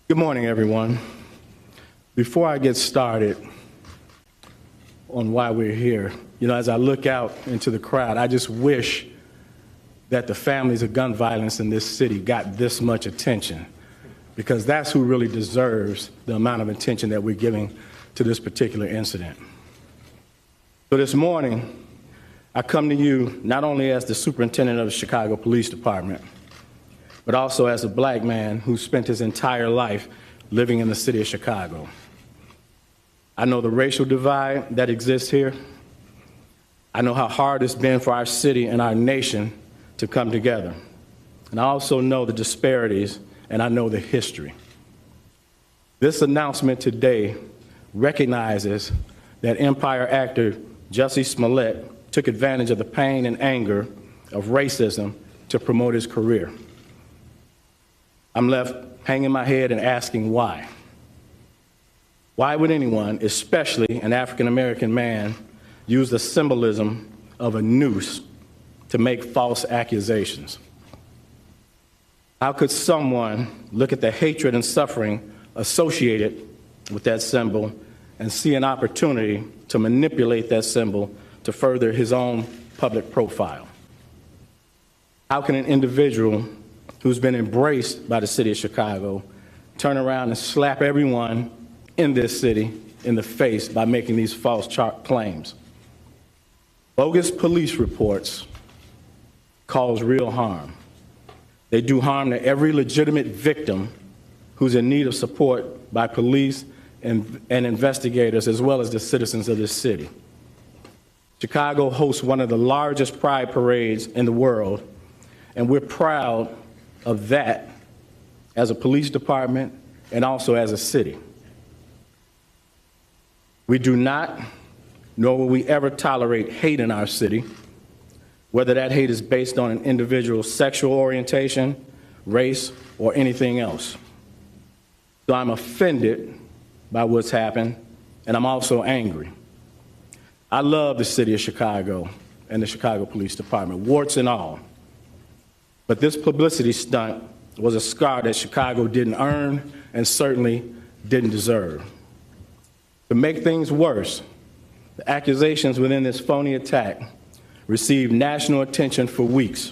Good morning, everyone. Before I get started on why we're here, as I look out into the crowd, I just wish that the families of gun violence in this city got this much attention, because that's who really deserves the amount of attention that we're giving to this particular incident. So this morning, I come to you not only as the superintendent of the Chicago Police Department, but also as a black man who spent his entire life living in the city of Chicago. I know the racial divide that exists here. I know how hard it's been for our city and our nation to come together. And I also know the disparities, and I know the history. This announcement today recognizes that Empire actor Jussie Smollett took advantage of the pain and anger of racism to promote his career. I'm left hanging my head and asking why. Why would anyone, especially an African-American man, use the symbolism of a noose to make false accusations? How could someone look at the hatred and suffering associated with that symbol and see an opportunity to manipulate that symbol to further his own public profile? How can an individual who's been embraced by the city of Chicago turn around and slap everyone in this city in the face by making these false claims? Bogus police reports cause real harm. They do harm to every legitimate victim who's in need of support by police and investigators, as well as the citizens of this city. Chicago hosts one of the largest pride parades in the world, and we're proud of that as a police department and also as a city. We do not, nor will we ever tolerate hate in our city, whether that hate is based on an individual's sexual orientation, race, or anything else. So I'm offended by what's happened, and I'm also angry. I love the city of Chicago and the Chicago Police Department, warts and all. But this publicity stunt was a scar that Chicago didn't earn and certainly didn't deserve. To make things worse, the accusations within this phony attack received national attention for weeks.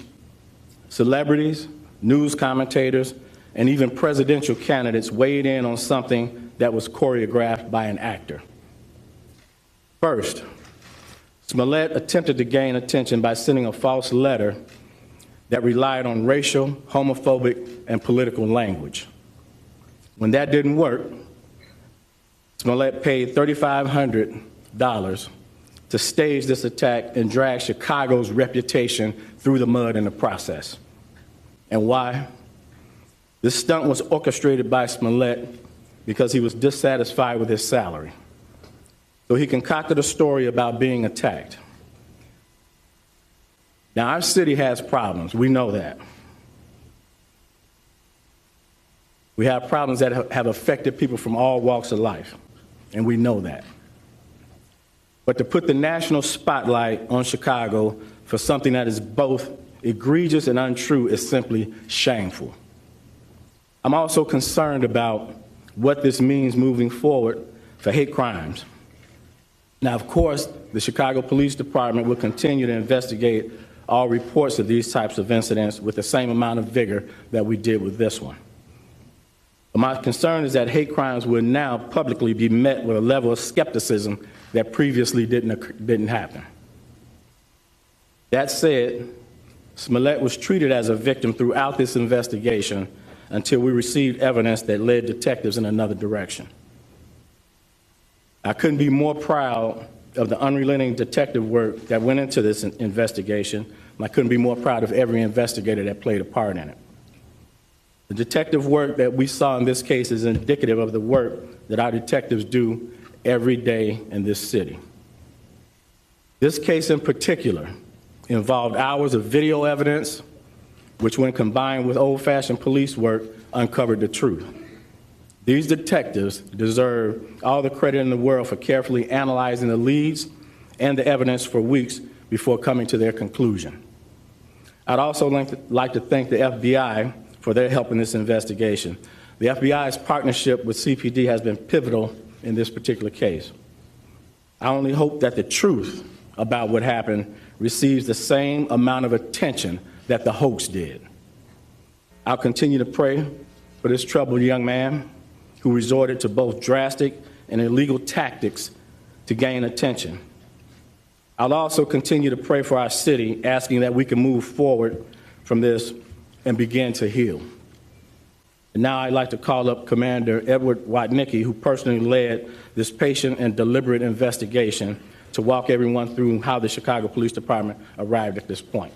Celebrities, news commentators, and even presidential candidates weighed in on something that was choreographed by an actor. First, Smollett attempted to gain attention by sending a false letter that relied on racial, homophobic, and political language. When that didn't work, Smollett paid $3,500 to stage this attack and drag Chicago's reputation through the mud in the process. And why? This stunt was orchestrated by Smollett because he was dissatisfied with his salary. So he concocted a story about being attacked. Now, our city has problems. We know that. We have problems that have affected people from all walks of life, and we know that. But to put the national spotlight on Chicago for something that is both egregious and untrue is simply shameful. I'm also concerned about what this means moving forward for hate crimes. Now, of course, the Chicago Police Department will continue to investigate all reports of these types of incidents with the same amount of vigor that we did with this one. But my concern is that hate crimes will now publicly be met with a level of skepticism that previously didn't happen. That said, Smollett was treated as a victim throughout this investigation until we received evidence that led detectives in another direction. I couldn't be more proud of the unrelenting detective work that went into this investigation, and I couldn't be more proud of every investigator that played a part in it. The detective work that we saw in this case is indicative of the work that our detectives do every day in this city. This case in particular involved hours of video evidence, which when combined with old-fashioned police work, uncovered the truth. These detectives deserve all the credit in the world for carefully analyzing the leads and the evidence for weeks before coming to their conclusion. I'd also like to thank the FBI for their help in this investigation. The FBI's partnership with CPD has been pivotal in this particular case. I only hope that the truth about what happened receives the same amount of attention that the hoax did. I'll continue to pray for this troubled young man who resorted to both drastic and illegal tactics to gain attention. I'll also continue to pray for our city, asking that we can move forward from this and begin to heal. And now I'd like to call up Commander Edward Watnicki, who personally led this patient and deliberate investigation, to walk everyone through how the Chicago Police Department arrived at this point.